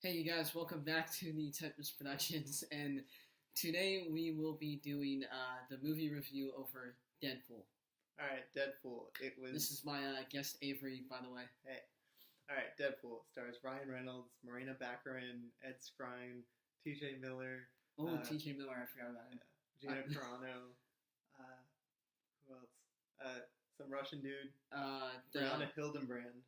Hey you guys, welcome back to the Tempest Productions, and today we will be doing the movie review over DeadPool. Alright, DeadPool. This is my guest Avery, by the way. Hey. Alright, DeadPool stars Ryan Reynolds, Marina Baccarin, Ed Skrein, T.J. Miller. T.J. Miller, I forgot about him. Gina Carano. Who else? Some Russian dude. Brianna Hildenbrand.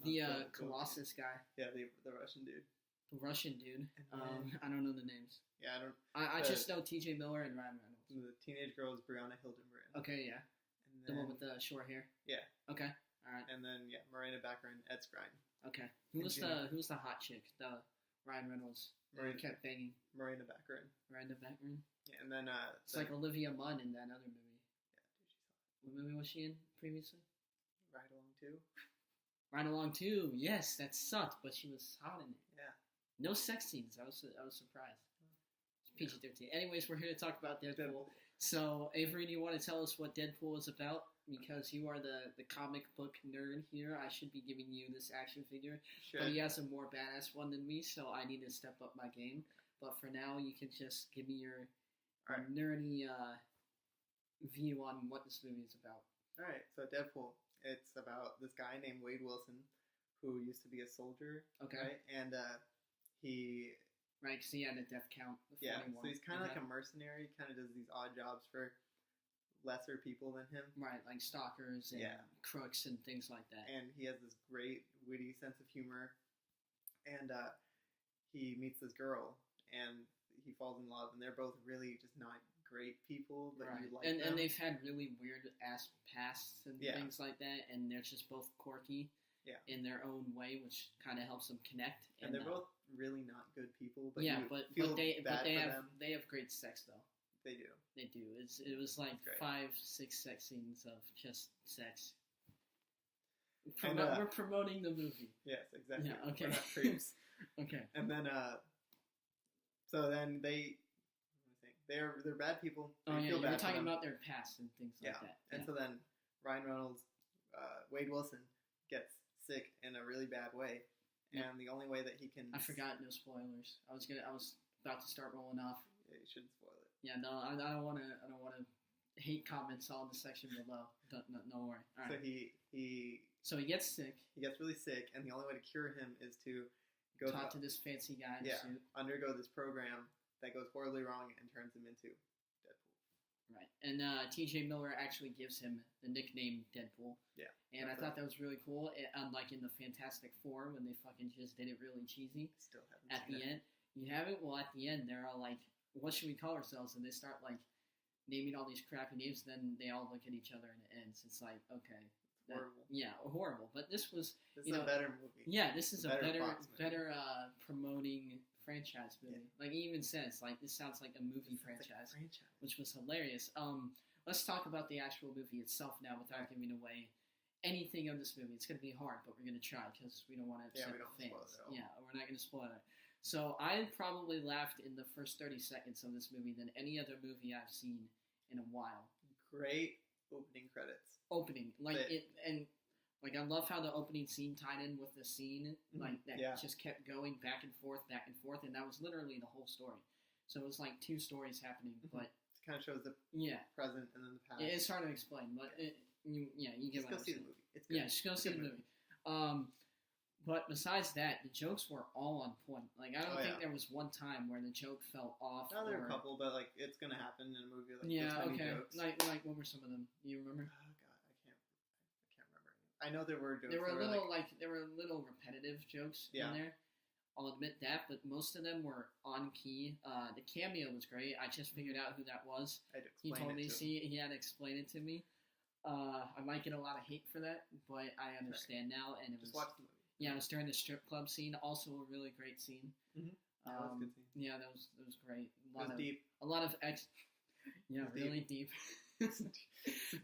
The Colossus guy. Yeah, the Russian dude. The Russian dude. I don't know the names. Yeah, I don't. I just know T.J. Miller and Ryan Reynolds. The teenage girl is Brianna Hildenbrand. Okay, yeah. And the then, one with the short hair. Yeah. Okay. All right. And then Marina Baccarin, Ed Skrein. Okay. Who's the hot chick? The Ryan Reynolds. Marina kept banging. Marina Baccarin. Marina Baccarin. Yeah, and then it's like Olivia Munn in that other movie. Yeah, dude, she's hot. What movie was she in previously? Ride Along 2. Ride Along 2. Yes, that sucked, but she was hot in it. Yeah. No sex scenes. I was surprised. It's PG-13. Anyways, we're here to talk about Deadpool. So, Avery, do you want to tell us what Deadpool is about? Because you are the comic book nerd here. I should be giving you this action figure. Sure. But he has a more badass one than me, so I need to step up my game. But for now, you can just give me your nerdy view on what this movie is about. Alright, so Deadpool. It's about this guy named Wade Wilson, who used to be a soldier. Okay. Right? And he... Right, because he had a death count. Yeah, so he's kind of like a mercenary. Kind of does these odd jobs for lesser people than him. Right, like stalkers and crooks and things like that. And he has this great, witty sense of humor. And he meets this girl, and he falls in love, and they're both really just not great people, but you like them. And they've had really weird-ass pasts and things like that, and they're just both quirky in their own way, which kind of helps them connect. And they're both really not good people, but they have great sex, though. They do. They do. It was like 5-6 sex scenes of just sex. We're promoting the movie. Yes, exactly. Yeah, okay. We're not creeps. Okay. And then, so then they're bad people. Oh yeah, you're talking about their past and things like that. And so then Ryan Reynolds, Wade Wilson gets sick in a really bad way, and the only way that he can... I forgot, no spoilers. I was about to start rolling off. Yeah, you shouldn't spoil it. Yeah, no, I don't want to hate comments on the section below. Don't worry. All right. So he gets sick. He gets really sick, and the only way to cure him is to talk to this fancy guy in a suit. Undergo this program that goes horribly wrong and turns him into Deadpool. Right. And T.J. Miller actually gives him the nickname Deadpool. Yeah. And I thought that was really cool. Unlike in the Fantastic Four, when they fucking just did it really cheesy. Still haven't at the end. You haven't? Well, at the end, they're all like, what should we call ourselves? And they start, like, naming all these crappy names. Then they all look at each other and it ends. It's like, okay. Horrible. Yeah, horrible. But this was... This is a better movie. Yeah, this is a better promoting franchise movie. Yeah. Like, he even says, like, this sounds like a movie franchise, which was hilarious. Let's talk about the actual movie itself now without giving away anything of this movie. It's going to be hard, but we're going to try because we don't want to upset the fans. Yeah, we're not going to spoil it. So I probably laughed in the first 30 seconds of this movie than any other movie I've seen in a while. Great opening credits. I love how the opening scene tied in with the scene, just kept going back and forth, and that was literally the whole story. So it was like two stories happening, but it kind of shows the present and then the past. It's hard to explain, but you get what I'm saying. Just go see the movie. It's good. Yeah, just go see the movie. But besides that, the jokes were all on point. Like, I don't think there was one time where the joke fell off. No, there were a couple, but like it's gonna happen in a movie. Like, jokes. Like what were some of them? Do you remember? Oh God, I can't remember. I know there were jokes. There were a little repetitive jokes in there. I'll admit that, but most of them were on key. The cameo was great. I just figured out who that was. He told me. He had to explain it to me. I might get a lot of hate for that, but I understand now. And just watch the movie. Yeah, it was during the strip club scene. Also a really great scene. Mm-hmm. That was a good scene. Yeah, that was great. Deep. A lot of really deep.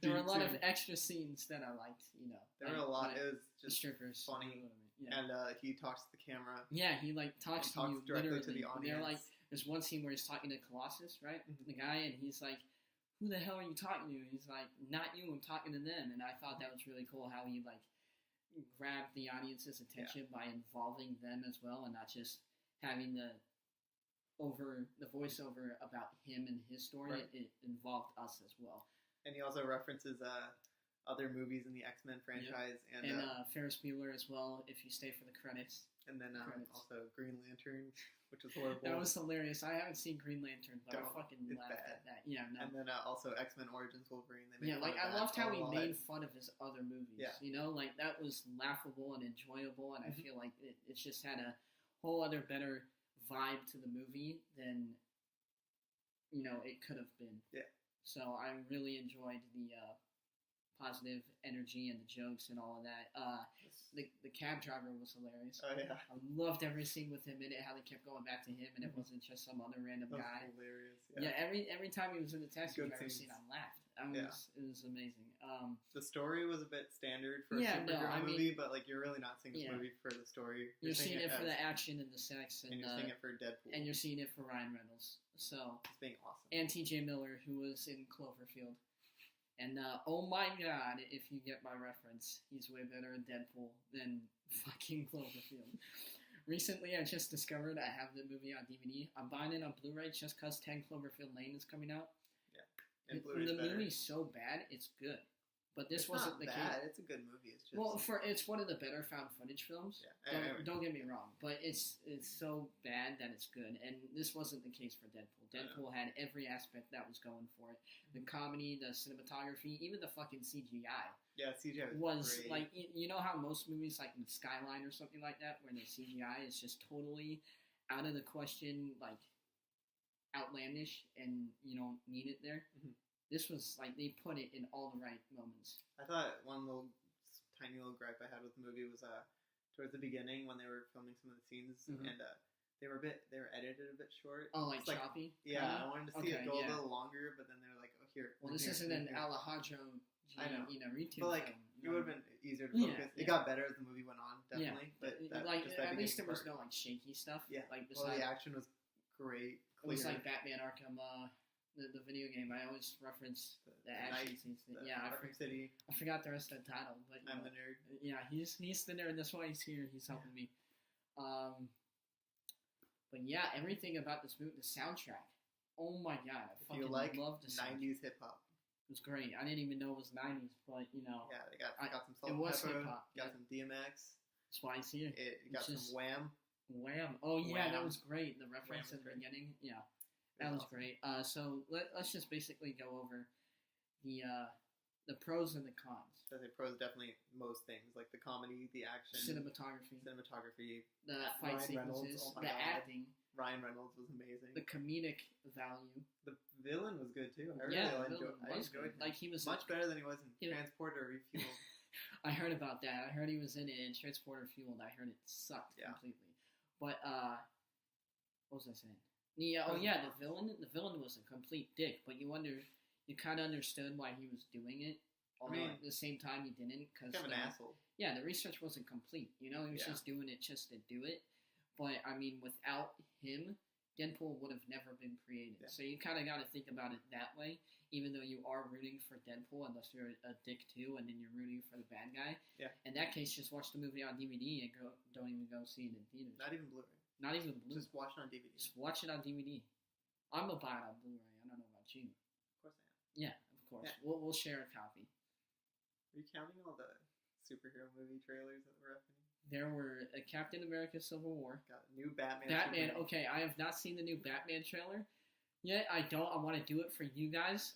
There were a lot of extra scenes that I liked. There were a lot. It was just strippers. Funny. Yeah. And he talks to the camera. Yeah, he talks to you directly literally. To the audience. They're like, there's one scene where he's talking to Colossus, right? Mm-hmm. The guy, and he's like, "Who the hell are you talking to?" And he's like, "Not you. I'm talking to them." And I thought that was really cool how he grab the audience's attention by involving them as well, and not just having the voiceover about him and his story. Right. It involved us as well. And he also references other movies in the X-Men franchise, and Ferris Bueller as well. If you stay for the credits, and then also Green Lantern, which was horrible. That was hilarious. I haven't seen Green Lantern, but I fucking laughed bad. at that. Yeah, no. And then also X-Men Origins Wolverine. They made like I loved how he lot. made fun of his other movies. Yeah. You know, like that was laughable and enjoyable, and I feel like it just had a whole other better vibe to the movie than it could have been. Yeah. So I really enjoyed the positive energy and the jokes and all of that. The cab driver was hilarious. Oh yeah. I loved every scene with him in it. How they kept going back to him, and it wasn't just some other random That was guy. hilarious. Yeah. Every time he was in the taxi Good driver scenes. scene, I laughed. It was amazing. The story was a bit standard for a superhero movie, but like you're really not seeing this movie for the story. You're seeing it for the action and the sex, and you're seeing it for Deadpool, and you're seeing it for Ryan Reynolds. So it's being awesome. And T.J. Miller, who was in Cloverfield. And oh my god, if you get my reference, he's way better in Deadpool than fucking Cloverfield. Recently, I just discovered I have the movie on DVD. I'm buying it on Blu-ray just because 10 Cloverfield Lane is coming out. Yeah, and Blu-ray's the better. movie's so bad, it's good. But this it's wasn't not the bad. case. It's a good movie. It's just it's one of the better found footage films. Yeah. Don't get me wrong, but it's so bad that it's good, and this wasn't the case for Deadpool. Deadpool had every aspect that was going for it: the comedy, the cinematography, even the fucking CGI. Yeah, CGI was great. Like you know how most movies like in Skyline or something like that, where the CGI is just totally out of the question, like outlandish, and you don't need it there. Mm-hmm. This was like they put it in all the right moments. I thought one tiny little gripe I had with the movie was towards the beginning when they were filming some of the scenes, and they were edited a bit short. Oh, like choppy? Yeah, I wanted to see it go a little longer, but then they're like, oh, here. Well, this isn't an Alejandro Inarritu but like, film. it would have been easier to focus. It got better as the movie went on, definitely. But at least there was no like shaky stuff. Yeah, like the action was great. It was like Batman Arkham. The video game. I always reference the action scenes. Arkham City. I forgot the rest of the title, but I'm the nerd. Yeah, he's the nerd. That's why he's here. He's helping me. But yeah, everything about this movie, the soundtrack. Oh my god, I fucking love the soundtrack. 90s hip hop. It was great. I didn't even know it was 90s, but Yeah, they got some Salt it was Pepper, hip hop. got some DMX. That's why he's here. It got some Wham. Wham. Oh yeah, Wham. that was great. The reference in the beginning. Yeah. That was awesome. Great. So let's just basically go over the pros and the cons. So the pros definitely most things, like the comedy, the action, cinematography, the fight sequences, the acting. Ryan Reynolds was amazing. The comedic value. The villain was good too. I enjoyed him. Like he was much better than he was in Transporter Refueled. I heard about that. I heard he was in it in Transporter Fueled. I heard it sucked completely. But what was I saying? The villain was a complete dick, but you kind of understood why he was doing it. Although at the same time he didn't, because kind of an asshole. Yeah, the research wasn't complete. He was just doing it just to do it. But I mean, without him, Deadpool would have never been created. Yeah. So you kind of got to think about it that way. Even though you are rooting for Deadpool, unless you're a dick too, and then you're rooting for the bad guy. Yeah. In that case, just watch the movie on DVD and don't even go see it in theaters. Not even Blu-ray. Not even Blu-ray. Just watch it on DVD. Just watch it on DVD. I'm gonna buy it on Blu-ray. I don't know about you. Of course I am. Yeah, of course. Yeah. We'll share a copy. Are you counting all the superhero movie trailers that were happening? There were a Captain America Civil War. Got a new Batman. Okay, I have not seen the new Batman trailer yet. I want to do it for you guys.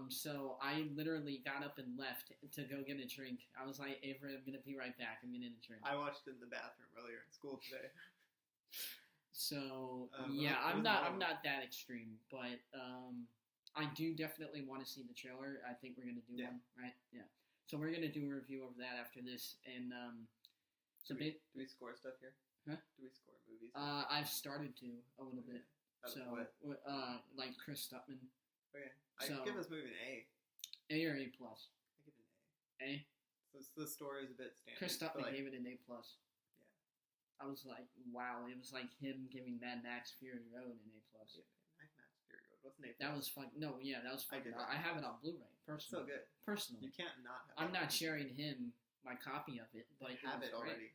So I literally got up and left to go get a drink. I was like, Avery, I'm gonna be right back. I'm getting a drink. I watched it in the bathroom earlier in school today. So I'm not that extreme, but I do definitely want to see the trailer. I think we're gonna do one, right? Yeah. So we're gonna do a review of that after this, and do we score stuff here? Huh? Do we score movies? I've started to a little bit. So like Chris Stuttman. Okay, I give this movie an A. A or A plus. I give it an A. A. So the story is a bit standard. Chris Stuttman gave it an A plus. Yeah. I was like, wow! It was like him giving Mad Max Fury Road an A plus. Yeah, Mad Max Fury Road. What's an A plus? That was fun. No, yeah, that was fun. I have it on Blu-ray. Personally. So good. Personally. You can't not have it. I'm not sharing him my copy of it, but I have it was great. already.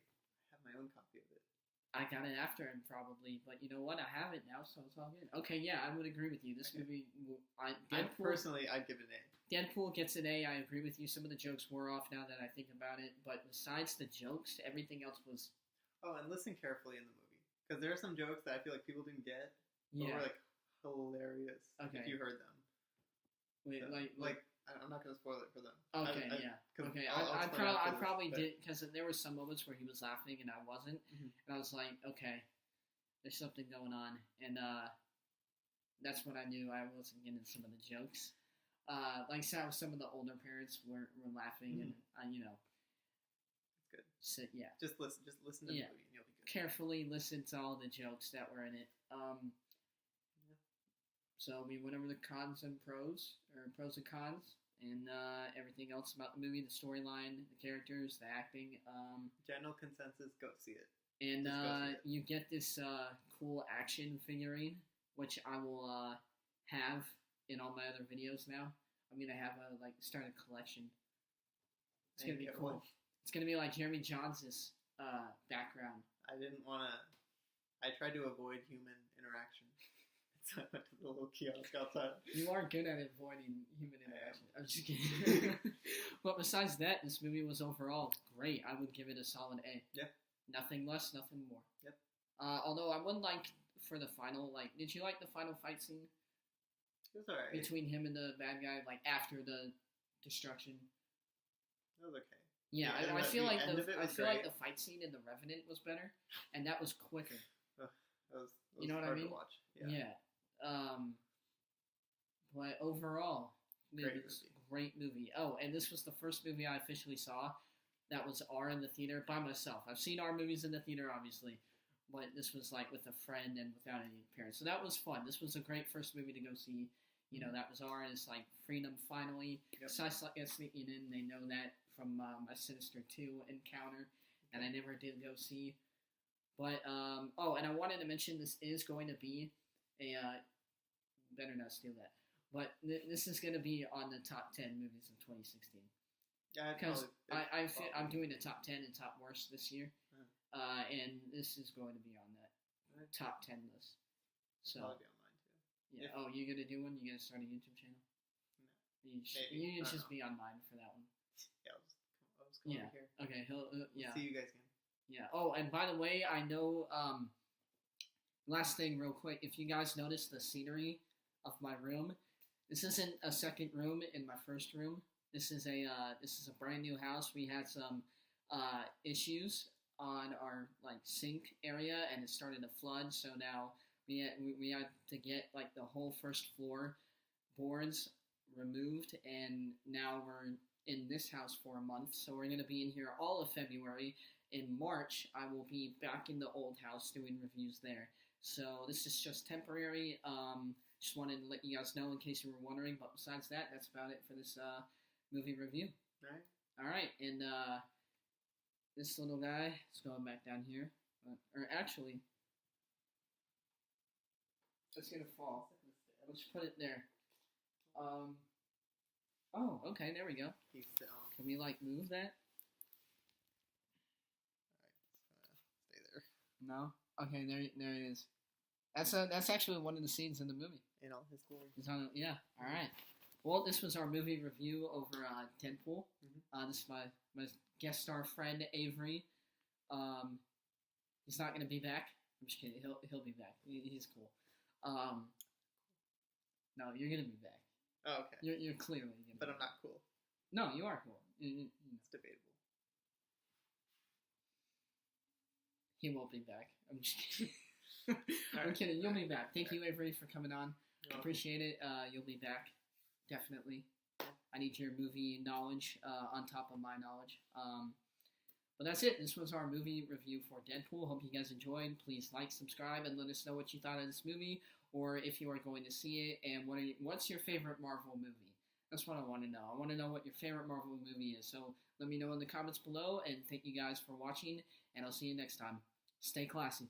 I have my own copy of it. I got it after him probably, but you know what? I have it now, so it's all good. Okay, yeah, I would agree with you. This movie, Personally, I'd give it an A. Deadpool gets an A. I agree with you. Some of the jokes wore off now that I think about it, but besides the jokes, everything else was. Oh, and listen carefully in the movie, because there are some jokes that I feel like people didn't get, but were like hilarious. Okay. If you heard them. Wait, so, like I'm not gonna spoil it for them. Okay, yeah. Okay, I probably did, because there were some moments where he was laughing and I wasn't, and I was like, okay, there's something going on, and that's when I knew I wasn't getting some of the jokes. Like some of the older parents were laughing, and you know, it's good. So, yeah, just listen to the movie, and you'll be good. Carefully listen to all the jokes that were in it. So we went over the pros and cons, and everything else about the movie, the storyline, the characters, the acting. General consensus: go see it. And you get this cool action figurine, which I will have in all my other videos now. I'm gonna have start a collection. It's gonna be cool. One. It's gonna be like Jeremy Johns' background. I didn't want to. I tried to avoid human interaction. So I went to the little kiosk outside. You are good at avoiding human interaction. I'm just kidding. But besides that, this movie was overall great. I would give it a solid A. Yeah. Nothing less, nothing more. Yep. Although I would like for the final, did you like the final fight scene? It was alright. Between him and the bad guy, after the destruction. It was okay. Yeah, I feel like the fight scene in The Revenant was better, and that was quicker. It was you know what I mean? To watch. Yeah. But overall, great movie. Oh, and this was the first movie I officially saw that was R in the theater by myself. I've seen R movies in the theater, obviously, but this was with a friend and without any parents. So that was fun. This was a great first movie to go see. You know, that was R, and it's freedom finally. Yep. So I sneaking in. They know that from my Sinister 2 encounter, and I never did go see. But, and I wanted to mention this is going to be better not steal that. But this is going to be on the top 10 movies of 2016. Yeah, because I'm doing the top 10 and top worst this year, and this is going to be on that top 10 list. So probably be on mine too. Yeah. Oh, you're gonna do one? You gonna start a YouTube channel? No. You just be on mine for that one. Yeah, I'll just come over here. Okay. Yeah. See you guys again. Yeah. Oh, and by the way, I know. Last thing, real quick, if you guys notice the scenery of my room, this isn't a second room in my first room. This is a brand new house. We had some issues on our sink area, and it started to flood. So now we had to get the whole first floor boards removed, and now we're in this house for a month. So we're gonna be in here all of February. In March, I will be back in the old house doing reviews there. So this is just temporary. Just wanted to let you guys know in case you were wondering. But besides that, that's about it for this movie review. All right. And this little guy is going back down here. Or actually, it's going to fall. Let's put it there. Oh, okay. There we go. Can we move that? Stay there. No? Okay, there it is. That's actually one of the scenes in the movie. In all his glory. Yeah. All right. Well, this was our movie review over DeadPool. This is my guest star friend Avery. He's not gonna be back. I'm just kidding. He'll be back. He's cool. No, you're gonna be back. Oh, okay. You're clearly gonna. But I'm not cool. No, you are cool. It's debatable. He won't be back. I'm just kidding. I'm kidding. You'll be back. Thank you, Avery, for coming on. Appreciate it. You'll be back. Definitely. I need your movie knowledge on top of my knowledge. But that's it. This was our movie review for DeadPool. Hope you guys enjoyed. Please like, subscribe, and let us know what you thought of this movie, or if you are going to see it, and what's your favorite Marvel movie? That's what I want to know. I want to know what your favorite Marvel movie is. So let me know in the comments below, and thank you guys for watching, and I'll see you next time. Stay classy.